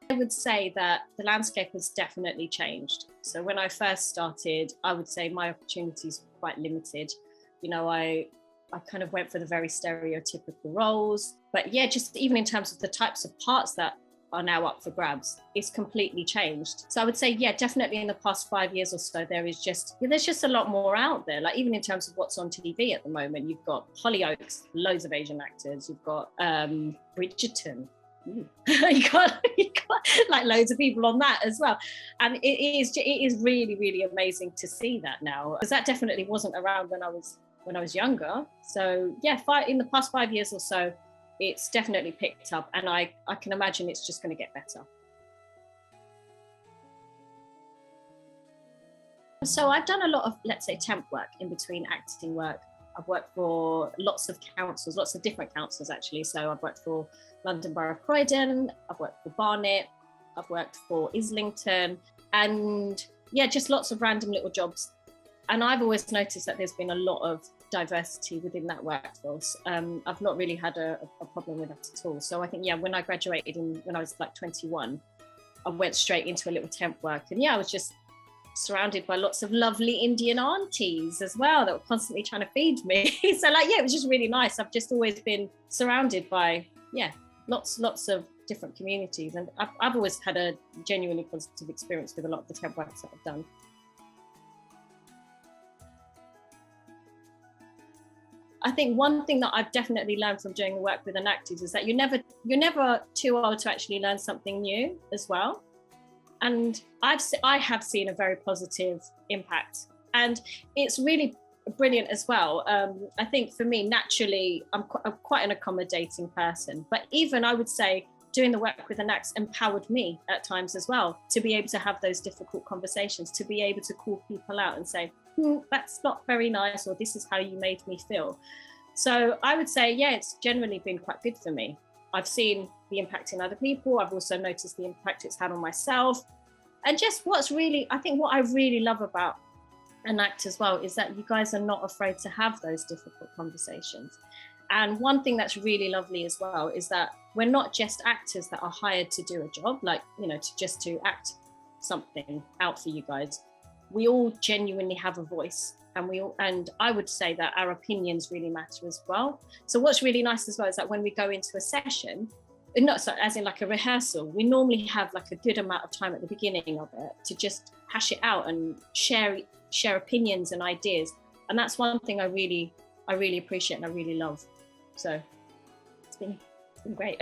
I would say that the landscape has definitely changed. So when I first started, I would say my opportunities were quite limited. You know, I kind of went for the very stereotypical roles. But yeah, just even in terms of the types of parts that are now up for grabs, it's completely changed. So I would say, yeah, definitely in the past 5 years or so, there's just a lot more out there. Like even in terms of what's on TV at the moment, you've got Hollyoaks, loads of Asian actors. You've got Bridgerton. you got like loads of people on that as well, and it is really, really amazing to see that now, because that definitely wasn't around when I was younger. So yeah, in the past 5 years or so, it's definitely picked up, and I can imagine it's just going to get better. So I've done a lot of, let's say, temp work in between acting work. I've worked for lots of councils, lots of different councils actually. So I've worked for London Borough of Croydon, I've worked for Barnet, I've worked for Islington, and yeah, just lots of random little jobs. And I've always noticed that there's been a lot of diversity within that workforce. I've not really had a problem with that at all. So I think, yeah, when I graduated when I was like 21, I went straight into a little temp work. And yeah, I was just surrounded by lots of lovely Indian aunties as well that were constantly trying to feed me. So like, yeah, it was just really nice. I've just always been surrounded by, yeah, lots of different communities. And I've always had a genuinely positive experience with a lot of the temp works that I've done. I think one thing that I've definitely learned from doing the work with Enact is that you're never too old to actually learn something new as well. And I have seen a very positive impact, and it's really brilliant as well. I think for me, naturally, I'm quite an accommodating person, but even I would say doing the work with Enact empowered me at times as well, to be able to have those difficult conversations, to be able to call people out and say, that's not very nice, or this is how you made me feel. So I would say, yeah, it's generally been quite good for me. I've seen the impact in other people. I've also noticed the impact it's had on myself. And just what I really love about Enact as well is that you guys are not afraid to have those difficult conversations. And one thing that's really lovely as well is that we're not just actors that are hired to do a job, like, you know, to act something out for you guys. We all genuinely have a voice, and I would say that our opinions really matter as well. So what's really nice as well is that when we go into a session, not so as in like a rehearsal, we normally have like a good amount of time at the beginning of it to just hash it out and share opinions and ideas. And that's one thing I really appreciate and I really love. So it's been great.